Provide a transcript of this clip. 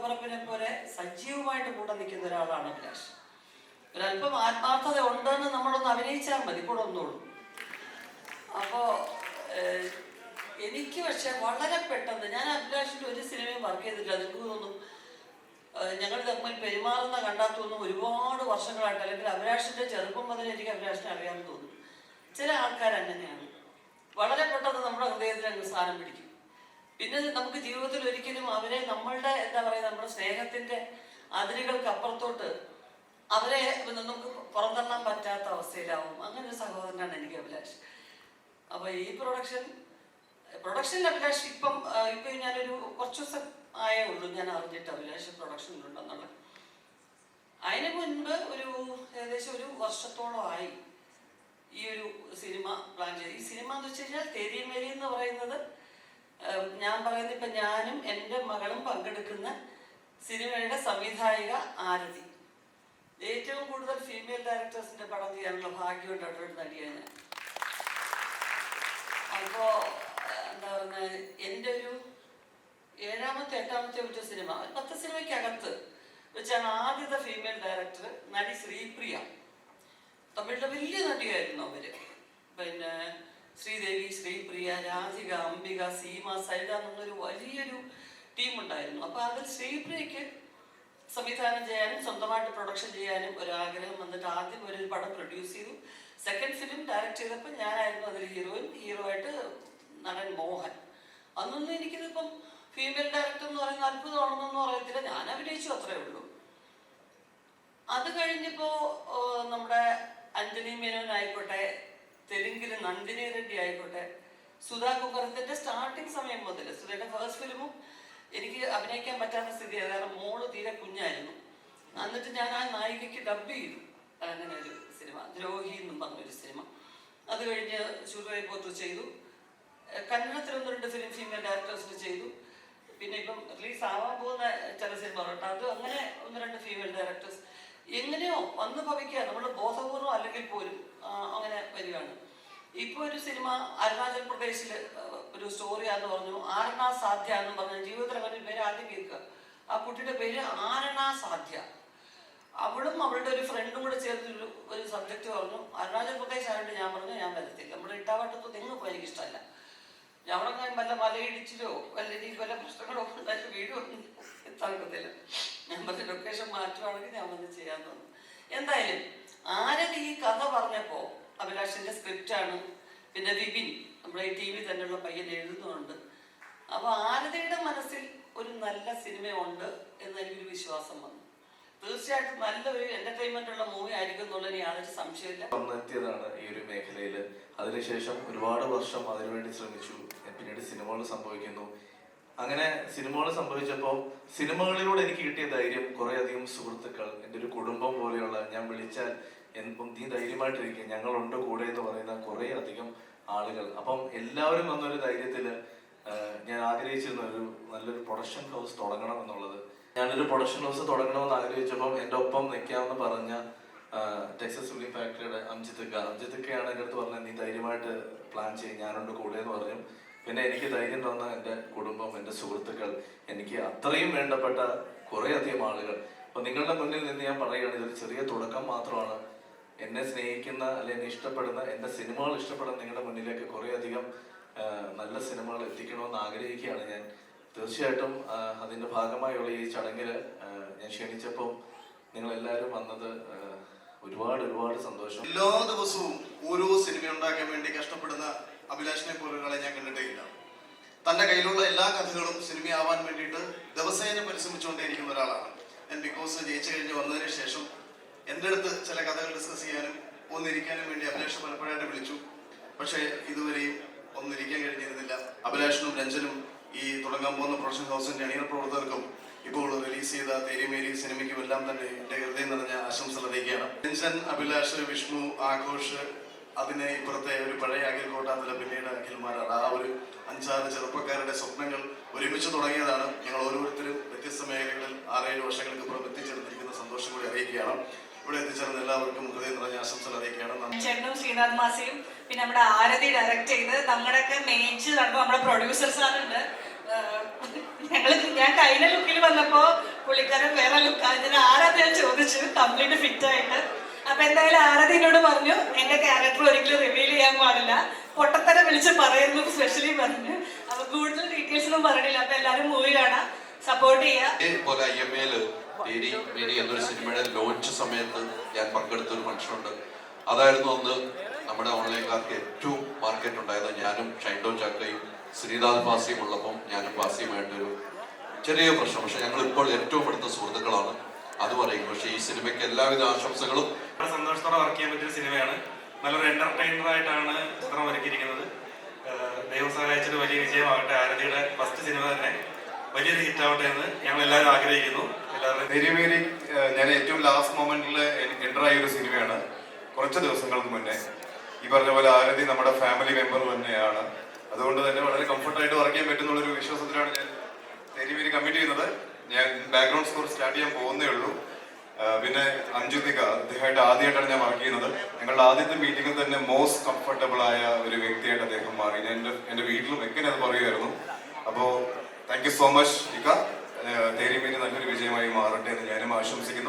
കൂടപ്പുറപ്പിനെ പോലെ സജീവമായിട്ട് കൂടെ നിൽക്കുന്ന ഒരാളാണ് അഭിലാഷ്. ഒരല്പം ആത്മാർത്ഥത ഉണ്ടെന്ന് നമ്മളൊന്ന് അഭിനയിച്ചാൽ മതി, കൂടെ ഒന്നുള്ളൂ. അപ്പോൾ എനിക്ക് പക്ഷെ വളരെ പെട്ടെന്ന്, ഞാൻ അഭിലാഷിൻ്റെ ഒരു സിനിമയും വർക്ക് ചെയ്തിട്ടില്ല. നിങ്ങൾക്ക് തോന്നും ഞങ്ങൾ തമ്മിൽ പെരുമാറുന്ന കണ്ടാത്തൊന്നും ഒരുപാട് വർഷങ്ങളായിട്ട്, അല്ലെങ്കിൽ അഭിലാഷിൻ്റെ ചെറുപ്പം മുതൽ എനിക്ക് അഭിലാഷിനെ അറിയാമെന്ന് തോന്നും. ചില ആൾക്കാർ അങ്ങനെയാണ്, വളരെ പെട്ടെന്ന് നമ്മുടെ ഹൃദയത്തിൽ അങ്ങ് സ്ഥാനം പിടിക്കും. പിന്നെ നമുക്ക് ജീവിതത്തിൽ ഒരിക്കലും അവരെ നമ്മളുടെ എന്താ പറയുക, നമ്മുടെ സ്നേഹത്തിൻ്റെ അതിരുകൾക്ക് അപ്പുറത്തോട്ട് അവരെ നമുക്ക് പുറന്തള്ളാൻ പറ്റാത്ത അവസ്ഥയിലാവും. അങ്ങനെ ഒരു സഹോദരനാണ് എനിക്ക് അഭിലാഷ്. അപ്പോൾ ഈ പ്രൊഡക്ഷനിൽ അഭിലാഷ് ഇപ്പം ഞാനൊരു കുറച്ച് ദിവസം ആയേ ഉള്ളൂ ഞാൻ അറിഞ്ഞിട്ട് അഭിലാഷ് പ്രൊഡക്ഷനിലുണ്ടെന്നുള്ളത്. അതിന് മുൻപ് ഏകദേശം ഒരു വർഷത്തോളമായി ഈ ഒരു സിനിമ പ്ലാൻ ചെയ്ത്. ഈ സിനിമ എന്ന് വെച്ച് കഴിഞ്ഞാൽ തെരി മേരി എന്ന് പറയുന്നത്, ഞാൻ പറയുന്നത് ഇപ്പം ഞാനും എൻ്റെ മകളും പങ്കെടുക്കുന്ന സിനിമയുടെ സംവിധായിക ആരതി. ഏറ്റവും കൂടുതൽ ഫീമെയിൽ ഡയറക്ടേഴ്സിൻ്റെ പടം ചെയ്യാനുള്ള ഭാഗ്യമുണ്ടായിട്ടൊരു നടിയാണ് ഞാൻ. അപ്പോൾ എന്താ പറയുന്നത്, എൻ്റെ ഒരു 7ാമത്തെ 8ാമത്തെ ഒരു സിനിമ, 10 സിനിമയ്ക്കകത്ത് വെച്ചാണ് ആദ്യത്തെ ഫീമെയിൽ ഡയറക്ടർ നടി ശ്രീപ്രിയ. തമിഴിലെ വലിയ നടിയായിരുന്നു അവര്. പിന്നെ ശ്രീദേവി, ശ്രീപ്രിയ, രാധിക, അംബിക, സീമ, സൈഡ എന്നൊരു വലിയൊരു ടീമുണ്ടായിരുന്നു. അപ്പോൾ അതിൽ ശ്രീപ്രിയയ്ക്ക് സംവിധാനം ചെയ്യാനും സ്വന്തമായിട്ട് പ്രൊഡക്ഷൻ ചെയ്യാനും ഒരാഗ്രഹം വന്നിട്ട് ആദ്യം ഒരു പടം പ്രൊഡ്യൂസ് ചെയ്തു. സെക്കൻഡ് ഫിലിം ഡയറക്റ്റ് ചെയ്തപ്പോൾ ഞാനായിരുന്നു അതിൽ ഹീറോ ആയിട്ട് നടൻ മോഹൻ. അന്നൊന്നും എനിക്കിതിപ്പം ഫീമെയിൽ ഡയറക്ടർ എന്ന് പറയുന്ന അത്ഭുതമാണെന്നൊന്നും അറിയത്തില്ല, ഞാൻ അഭിനയിച്ചു, അത്രേ ഉള്ളൂ. അത് കഴിഞ്ഞപ്പോൾ നമ്മുടെ അഞ്ജലി മേനോൻ ആയിക്കോട്ടെ, തെലുങ്കില് നന്ദിനി റെഡ്ഡി ആയിക്കോട്ടെ, സുധാ കുക്കറത്തിന്റെ സ്റ്റാർട്ടിങ് സമയം മുതൽ, സുധയുടെ ഫസ്റ്റ് ഫിലിമും എനിക്ക് അഭിനയിക്കാൻ പറ്റാത്ത സ്ഥിതിയാണ്. കാരണം മോള് തീരെ കുഞ്ഞായിരുന്നു. എന്നിട്ട് ഞാൻ ആ നായികയ്ക്ക് ഡബ് ചെയ്തു. അങ്ങനെ ഒരു സിനിമ, ദ്രോഹി എന്നും പറഞ്ഞൊരു സിനിമ. അത് കഴിഞ്ഞ് ശൂർവൈ പോത്തു ചെയ്തു. കന്നഡത്തിൽ 1-2 ഫിലിം ഫീമെയിൽ ഡയറക്ടേഴ്സിന് ചെയ്തു. പിന്നെ ഇപ്പം റിലീസ് ആവാൻ പോകുന്ന ചില സിനിമ കേട്ടോ, അത് അങ്ങനെ 1-2 ഫീമെയിൽ ഡയറക്ടേഴ്സ് എങ്ങനെയോ വന്ന് ഭവിക്കുക, നമ്മൾ ബോധപൂർവം അല്ലെങ്കിൽ പോലും അങ്ങനെ വരികയാണ്. ഇപ്പോൾ ഒരു സിനിമ അരുണാചൽ പ്രദേശിൽ ഒരു സ്റ്റോറിയാന്ന് പറഞ്ഞു, ആരണ സാധ്യ എന്ന് പറഞ്ഞ, ജീവിതത്തിൽ അങ്ങനെ പേര് ആദ്യം കേൾക്കുക. ആ കുട്ടിയുടെ പേര് ആരണ സാധ്യ. അവളും അവളുടെ ഒരു ഫ്രണ്ടും കൂടെ ചേർന്നൊരു ഒരു സബ്ജക്റ്റ് പറഞ്ഞു. അരുണാചൽ പ്രദേശ് ആയിട്ട് ഞാൻ പറഞ്ഞു ഞാൻ വരത്തില്ല, നമ്മുടെ ഇട്ടാവട്ടത്ത് തെങ്ങ് പോയി എനിക്കിഷ്ടമല്ല, അവിടെ ഞാൻ വല്ല മലയിടിച്ചിലോ വല്ല രീതിയിൽ വല്ല പ്രശ്നങ്ങളോ ഉണ്ടായിട്ട് വീടും എത്താക്കത്തില്ല. ഞാൻ പറഞ്ഞ ലൊക്കേഷൻ മാറ്റുവാണെങ്കിൽ ഞാൻ വന്ന് ചെയ്യാൻ തോന്നുന്നു. എന്തായാലും ആരതി ഈ കഥ പറഞ്ഞപ്പോൾ, അഭിലാഷിൻ്റെ സ്ക്രിപ്റ്റാണ്, പിന്നെ വിപിൻ നമ്മുടെ ഈ ടി വി തന്നെയുള്ള പയ്യൻ എഴുതുന്നുണ്ട്. അപ്പോൾ ആരതിയുടെ മനസ്സിൽ ഒരു നല്ല സിനിമയുണ്ട് എന്നെനിക്കൊരു വിശ്വാസം വന്നു. തീർച്ചയായിട്ടും നല്ലൊരു എന്റർടൈൻമെന്റ് ഉള്ള മൂവി ആയിരിക്കും എന്നുള്ളതിന് യാതൊരു സംശയമില്ല. എത്തിയതാണ് ഈ ഒരു മേഖലയിൽ. അതിനുശേഷം ഒരുപാട് വർഷം അതിനുവേണ്ടി ശ്രമിച്ചു. പിന്നീട് സിനിമകൾ സംഭവിക്കുന്നു. അങ്ങനെ സിനിമകൾ സംഭവിച്ചപ്പോൾ സിനിമകളിലൂടെ എനിക്ക് കിട്ടിയ ധൈര്യം, കുറെ അധികം സുഹൃത്തുക്കൾ, എൻ്റെ ഒരു കുടുംബം പോലെയുള്ള, ഞാൻ വിളിച്ചാൽ നീ ധൈര്യമായിട്ടിരിക്കും, ഞങ്ങളുണ്ട് കൂടെ എന്ന് പറയുന്ന കുറെ അധികം ആളുകൾ. അപ്പം എല്ലാവരും വന്നൊരു ധൈര്യത്തിൽ ഞാൻ ആഗ്രഹിച്ചിരുന്ന ഒരു നല്ലൊരു പ്രൊഡക്ഷൻ ഹൗസ് തുടങ്ങണം എന്നുള്ളത്. ഞാനൊരു പ്രൊഡക്ഷൻ ഹൗസ് തുടങ്ങണമെന്ന് ആഗ്രഹിച്ചപ്പം എൻ്റെ ഒപ്പം നിൽക്കാമെന്ന് പറഞ്ഞ ടെക്സസ് ഫിലിം ഫാക്ടറിയുടെ അംജിത്തക്കയാണ് എൻ്റെ അടുത്ത് പറഞ്ഞത്, നീ ധൈര്യമായിട്ട് പ്ലാൻ ചെയ്യും, ഞാനുണ്ട് കൂടെ എന്ന് പറഞ്ഞു. പിന്നെ എനിക്ക് ധൈര്യം തന്ന എൻ്റെ കുടുംബം, എൻ്റെ സുഹൃത്തുക്കൾ, എനിക്ക് അത്രയും വേണ്ടപ്പെട്ട കുറേ അധികം ആളുകൾ. അപ്പൊ നിങ്ങളുടെ മുന്നിൽ നിന്ന് ഞാൻ പറയുകയാണ്, ഇതൊരു ചെറിയ തുടക്കം മാത്രമാണ്. എന്നെ സ്നേഹിക്കുന്ന അല്ലെങ്കിൽ എന്നെ ഇഷ്ടപ്പെടുന്ന, എൻ്റെ സിനിമകൾ ഇഷ്ടപ്പെടുന്ന നിങ്ങളുടെ മുന്നിലേക്ക് കുറേ അധികം നല്ല സിനിമകൾ എത്തിക്കണമെന്ന് ആഗ്രഹിക്കുകയാണ് ഞാൻ. തീർച്ചയായിട്ടും അതിൻ്റെ ഭാഗമായുള്ള ഈ ചടങ്ങിൽ ഞാൻ ക്ഷണിച്ചപ്പോൾ നിങ്ങളെല്ലാവരും വന്നത് ഒരുപാട് സന്തോഷം. എല്ലാ ദിവസവും ഓരോ സിനിമ ഉണ്ടാക്കാൻ വേണ്ടി കഷ്ടപ്പെടുന്ന അഭിലാഷിനെ പോലൊരാളെ ഞാൻ കണ്ടിട്ടേയില്ല. തന്റെ കയ്യിലുള്ള എല്ലാ കഥകളും സിനിമയാവാൻ വേണ്ടിയിട്ട് ദിവസേന പരിശ്രമിച്ചുകൊണ്ടേയിരിക്കുന്ന ഒരാളാണ് ഞാൻ. ബിഗ് ബോസ് ജയിച്ചു കഴിഞ്ഞ് വന്നതിന് ശേഷം എൻ്റെ അടുത്ത് ചില കഥകൾ ഡിസ്കസ് ചെയ്യാനും ഒന്നിരിക്കാനും വേണ്ടി അഭിലാഷ് പലപ്പോഴായിട്ട് വിളിച്ചു. പക്ഷേ ഇതുവരെയും ഒന്നിരിക്കാൻ കഴിഞ്ഞിരുന്നില്ല. അഭിലാഷിനും രഞ്ജനും ഈ തുടങ്ങാൻ പോകുന്ന പ്രൊഡക്ഷൻ ഹൗസിന്റെ അണിയറ പ്രവർത്തകർക്കും ഇപ്പോൾ റിലീസ് ചെയ്ത തേരി മേരി സിനിമയ്ക്കും എല്ലാം തന്നെ എൻ്റെ ഹൃദയം നിറഞ്ഞ ആശംസകൾ അറിയിക്കുകയാണ്. രഞ്ജൻ, അഭിലാഷ്, വിഷ്ണു, ആഘോഷ്, അതിന് ഇപ്പുറത്തെ ഒരു പഴയ അഖിൽ കോട്ടാന്തല, പിന്നീട് അഖിൽമാരാണ്. ആ ഒരു 5-6 ചെറുപ്പക്കാരുടെ സ്വപ്നങ്ങൾ ഒരുമിച്ച് തുടങ്ങിയതാണ്. ഞങ്ങൾ ഓരോരുത്തരും വ്യത്യസ്ത മേഖലകളിൽ 6-7 വർഷങ്ങൾക്ക് ഇപ്പുറം എത്തിച്ചേർന്നിരിക്കുന്ന സന്തോഷം കൂടി അറിയിക്കുകയാണ്. ഇവിടെ എത്തിച്ചേർന്ന എല്ലാവർക്കും ഹൃദയം നിറഞ്ഞ ആശംസകൾ അറിയിക്കുകയാണ്. ചേട്ടനും ശ്രീനാഥ് മാസിയും പിന്നെ നമ്മുടെ ആരതി ഡയറക്ട് ചെയ്ത് നമ്മുടെയൊക്കെ മേച്ച് നടക്കുമ്പോൾ നമ്മുടെ പ്രൊഡ്യൂസേഴ്സ് ആണുണ്ട്. ഞാൻ കഴിഞ്ഞ ലുക്കിൽ വന്നപ്പോൾ പുള്ളിക്കാരൻ വേറെ ലുക്ക്. ഇതിന് ആരാധന ഞാൻ ചോദിച്ചു, കംപ്ലീറ്റ് ഫിറ്റ് ആയിട്ട്. അപ്പൊ എന്തായാലും ആരാധനയോട് പറഞ്ഞു എന്റെ ക്യാരക്ടർ ഒരിക്കലും റിവീൽ ചെയ്യാൻ പാടില്ല, പൊട്ടത്തര വിളിച്ച് പറയുന്നു സ്പെഷ്യലി പറഞ്ഞു. അപ്പൊ കൂടുതൽ ഡീറ്റെയിൽസ് ഒന്നും പറഞ്ഞില്ല. അപ്പൊ എല്ലാവരും മൂവി കാണാം, സപ്പോർട്ട് ചെയ്യാം. ഇതേപോലെ IMA തേരി മേരി എന്നൊരു സിനിമയുടെ ലോഞ്ച് സമയത്ത് ഞാൻ പങ്കെടുത്ത ഒരു മനുഷ്യനുണ്ട്. അതായിരുന്നു അന്ന് നമ്മുടെ ഓൺലൈൻകാർക്ക് ഏറ്റവും മാർക്കറ്റ് ഉണ്ടായത്. ഞാനും ഷൈൻഡോ ചാക്കയും ശ്രീനാഥ് ഫാസിയും ഉള്ളപ്പം ഞാനും ഫാസിയുമായിട്ടൊരു ചെറിയ പ്രശ്നം. പക്ഷെ ഞങ്ങൾ ഇപ്പോൾ ഏറ്റവും അടുത്ത സുഹൃത്തുക്കളാണ്, അത് പറയും. പക്ഷേ ഈ സിനിമയ്ക്ക് എല്ലാവിധ ആശംസകളും. സന്തോഷത്തോടെ വർക്ക് ചെയ്യാൻ പറ്റിയ സിനിമയാണ്. നല്ലൊരു എന്റർടൈനർ ആയിട്ടാണ് ചിത്രം ഒരുക്കിയിരിക്കുന്നത്. ദൈവം സഹായിച്ചൊരു വലിയ വിജയമാകട്ടെ. ആരതിയുടെ ഫസ്റ്റ് സിനിമ തന്നെ വലിയൊരു ഹിറ്റ് ആവട്ടെ എന്ന് ഞങ്ങൾ എല്ലാവരും ആഗ്രഹിക്കുന്നു. തെരിമേരി ഞാൻ ഏറ്റവും ലാസ്റ്റ് മൊമെന്റിൽ എൻ്റർ ആയ ഒരു സിനിമയാണ്. കുറച്ച് ദിവസങ്ങൾക്ക് മുന്നേ ഈ പറഞ്ഞ പോലെ ആരതി നമ്മുടെ ഫാമിലി മെമ്പർ തന്നെയാണ്. അതുകൊണ്ട് തന്നെ വളരെ കംഫർട്ടായിട്ട് വർക്ക് ചെയ്യാൻ പറ്റുന്നുള്ളൊരു വിശ്വാസത്തിലാണ് ഞാൻ തെരിമേരി കമ്മിറ്റ് ചെയ്യുന്നത്. ഞാൻ ബാക്ക്ഗ്രൗണ്ട് സ്കോർ സ്റ്റാർട്ട് ചെയ്യാൻ പോകുന്നേ ഉള്ളൂ. പിന്നെ അഞ്ജുതിക, അദ്ദേഹമായിട്ട് ആദ്യമായിട്ടാണ് ഞാൻ വർക്ക് ചെയ്യുന്നത്. ഞങ്ങളുടെ ആദ്യത്തെ മീറ്റിംഗിൽ തന്നെ മോസ്റ്റ് കംഫർട്ടബിൾ ആയ ഒരു വ്യക്തിയായിട്ട് അദ്ദേഹം മാറി. ഞാൻ എൻ്റെ വീട്ടിലും ഒക്കെ അത് പറയുമായിരുന്നു. അപ്പോൾ താങ്ക് യു സോ മച്ച് ഇക്ക. തെരിമേരി നല്ലൊരു വിജയമായി മാറട്ടെ എന്ന് ഞാനും ആശംസിക്കുന്നു.